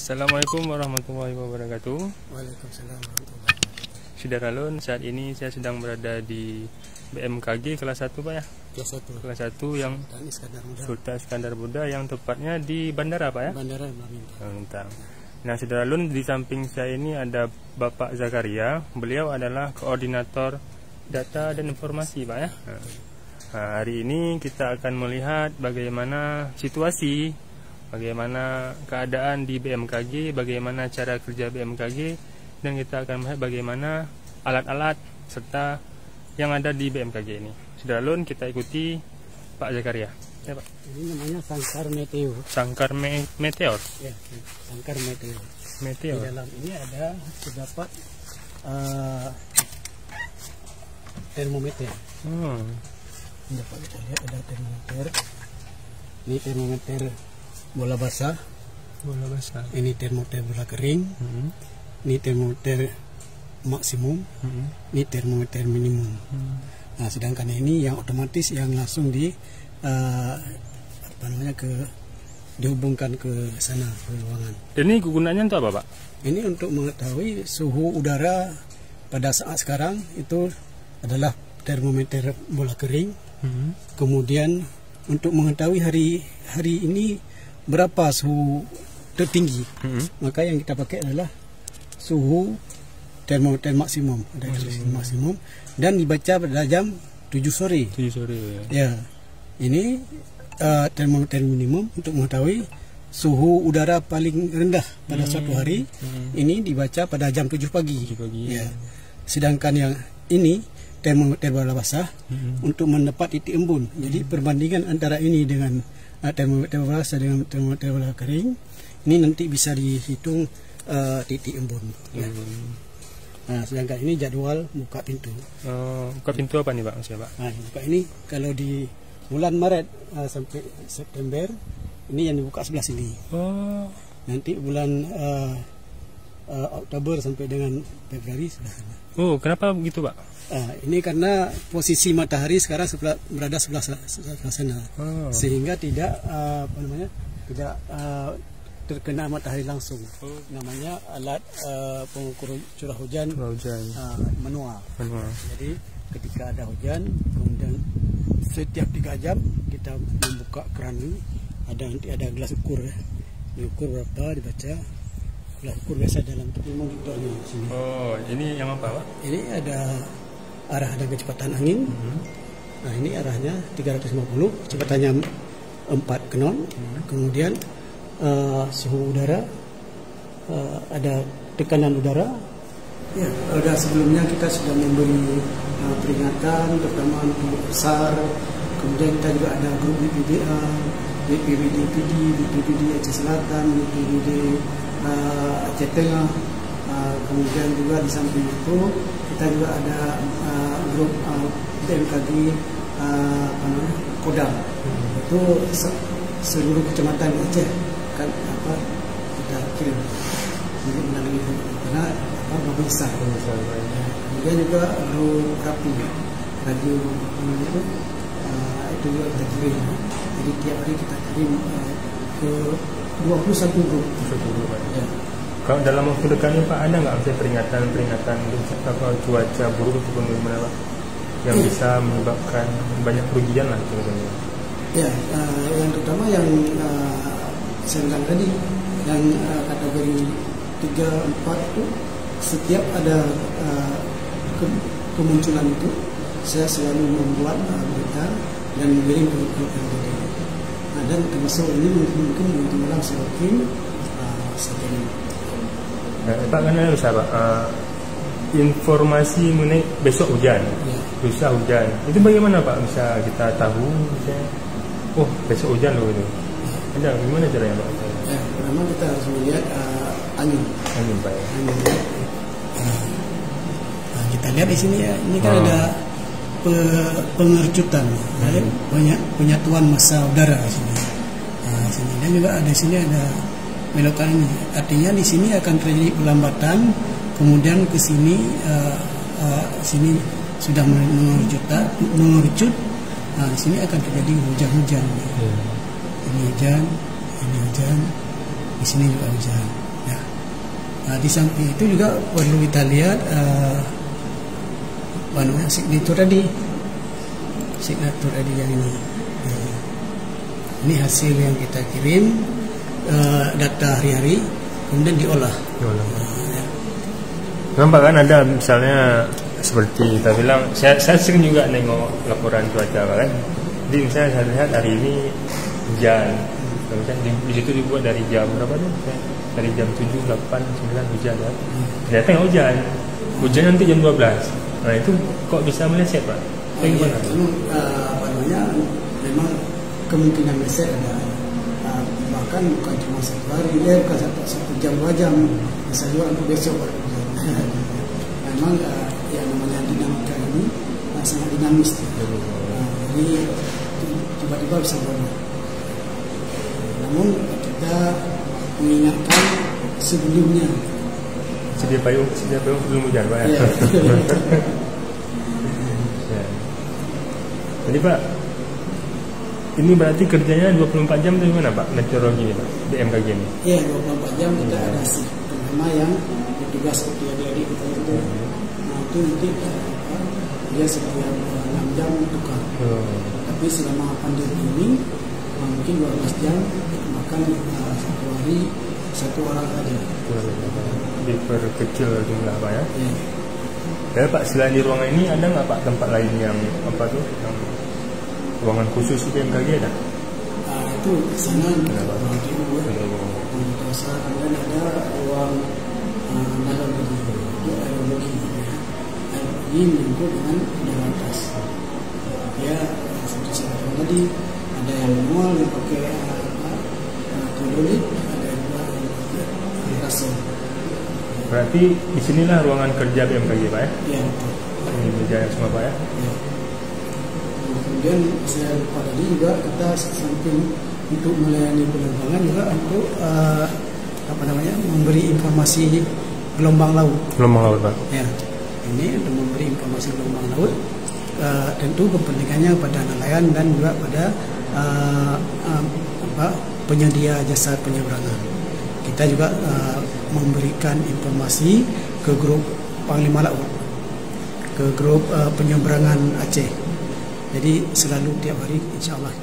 Assalamualaikum warahmatullahi wabarakatuh. Waalaikumsalam warahmatullahi wabarakatuh. Syederalun, saat ini saya sedang berada di BMKG kelas 1 Pak ya? Kelas 1 yang Sultan Iskandar Muda yang tepatnya di Bandara Pak ya? Bandara Melintang. Nah Syederalun, di samping saya ini ada Bapak Zakaria. Beliau adalah koordinator data dan informasi Pak ya? Nah, hari ini kita akan melihat bagaimana situasi, bagaimana keadaan di BMKG, bagaimana cara kerja BMKG, dan kita akan melihat bagaimana alat-alat serta yang ada di BMKG ini. Syederalun, kita ikuti Pak Zakaria. Ya Pak. Ini namanya sangkar meteor. Sangkar meteor. Ya, sangkar meteor. Meteor. Di dalam ini ada terdapat termometer. Dapat kita lihat ada termometer. Ini termometer bola basah. Bola basah. Ini termometer bola kering. Ini termometer maksimum. Ini termometer minimum. Nah, sedangkan ini yang otomatis yang langsung dihubungkan ke sana, ke ruangan. Ini kegunaannya untuk apa Pak? Ini untuk mengetahui suhu udara pada saat sekarang itu adalah termometer bola kering. Kemudian untuk mengetahui hari ini berapa suhu tertinggi, maka yang kita pakai adalah suhu termometer maksimum, maksimum, dan dibaca pada jam 7 sore. 7 sore ya. Ini termometer minimum untuk mengetahui suhu udara paling rendah pada suatu hari. Ini dibaca pada jam 7 pagi. Ya. Sedangkan yang ini termometer bola basah untuk mendapat titik embun. Jadi perbandingan antara ini dengan termometer bola basah dengan termometer bola kering, ini nanti bisa dihitung titik embun. Ya. Nah, sedangkan ini jadwal buka pintu. Buka pintu apa nih Pak? Maksudnya Pak? Nah, buka ini kalau di bulan Maret sampai September, ini yang dibuka sebelah sini. Nanti bulan Oktober sampai dengan Februari sebelah sana. Kenapa begitu Pak? Ini karena posisi matahari sekarang berada sebelah sana, sehingga tidak tidak terkena matahari langsung. Namanya alat pengukur curah hujan manual. Jadi ketika ada hujan, kemudian setiap 3 jam kita membuka keran ini, nanti ada gelas ukur ya. Diukur berapa, dibaca. Gelas ukur biasa dalam monitor di sini. Ini yang apa Pak? Ini ada arah dan kecepatan angin. Nah, ini arahnya 350, kecepatannya 4 knot. Kemudian suhu udara, ada tekanan udara. Ya, ada sebelumnya kita sudah memberi peringatan terutama untuk besar. Kemudian kita juga ada grup BPBA, BPBD PD, BPBD Aceh Selatan, BPBD Aceh Tengah. Kemudian juga di samping itu kita juga ada grup BMKG Kodam. Itu seluruh kecamatan di Aceh kan kita kirim untuk melalui itu karena besar. Kemudian juga grup Rapi radio itu juga kita kirim. Jadi tiap hari kita kirim ke 21 grup. Ya. Kalau dalam waktu dekat ini Pak, ada nggak peringatan cuaca buruk ataupun bagaimana Pak, yang bisa menyebabkan banyak kerugian lah sebetulnya? Ya, yang terutama yang saya bilang tadi, yang kategori 3, 4 itu setiap ada kemunculan itu saya selalu membuat berita dan mengirim ke BMKG. Nah, dan termasuk ini mungkin dalam sebagian Pak, kan bisa Pak informasi mengenai besok hujan, lusa hujan, itu bagaimana Pak bisa kita tahu misalnya, besok hujan loh itu? Ada gimana caranya Pak? Ya, pertama kita harus melihat angin Pak. Nah, kita lihat di sini ya, ini kan ada pengercutan, banyak penyatuan massa udara di sini. Nah, sini dan juga ada sini ada belokan ini. Artinya di sini akan terjadi pelambatan, kemudian ke sini sini sudah mengerucut. Nah, di sini akan terjadi hujan-hujan. Ini hujan, di sini juga hujan. Nah, di samping itu juga perlu kita lihat signatur tadi yang ini. Ini hasil yang kita kirim, data hari-hari, kemudian diolah. Nampak kan ada misalnya seperti kita bilang, saya sering juga nengok laporan cuaca kan. Jadi misalnya saya lihat hari ini hujan, misalnya di situ dibuat dari jam berapa tuh? Dari jam 7, 8, 9 hujan ya. Ternyata nggak hujan. Hujan nanti jam 12. Nah itu kok bisa meleset Pak? Memang kemungkinan meleset ada. Bahkan bukan cuma satu hari, bukan satu jam 2 jam, bisa juga untuk besok baru hujan. Memang yang namanya dinamika ini sangat dinamis. Jadi tiba-tiba bisa berubah. Namun kita mengingatkan sebelumnya. Sedia payung belum hujan Pak ya. Jadi Pak, ini berarti kerjanya 24 jam atau gimana Pak? Meteorologi ini Pak, BMKG ini? Iya, 24 jam kita ada sih pertama yang bertugas untuk adik-adik kita itu. Nah itu nanti dia setiap 6 jam tukar. Tapi selama pandemi ini mungkin 12 jam, bahkan satu hari satu orang saja. Diperkecil jumlah Pak ya? Iya. Ya Pak, selain di ruangan ini ada nggak Pak tempat lain yang apa tuh? Yang ruangan khusus BMKG ada? Itu sana ruang tidur, ruang dasar, kemudian ada ruang dalam itu aerologi. Aerologi menyangkut dengan udara atas. Ya seperti saya katakan tadi, ada yang manual yang pakai hidrolik, ada juga yang pakai rasio. Berarti disinilah ruangan kerja BMKG Pak ya? Iya. Ini meja semua Pak ya? Iya. Kemudian saya lupa tadi juga kita samping untuk melayani penerbangan juga untuk memberi informasi gelombang laut. Gelombang laut Pak. Ya, ini untuk memberi informasi gelombang laut. Tentu kepentingannya pada nelayan dan juga pada penyedia jasa penyeberangan. Kita juga memberikan informasi ke grup Panglima Laut, ke grup penyeberangan Aceh. Jadi selalu tiap hari insya Allah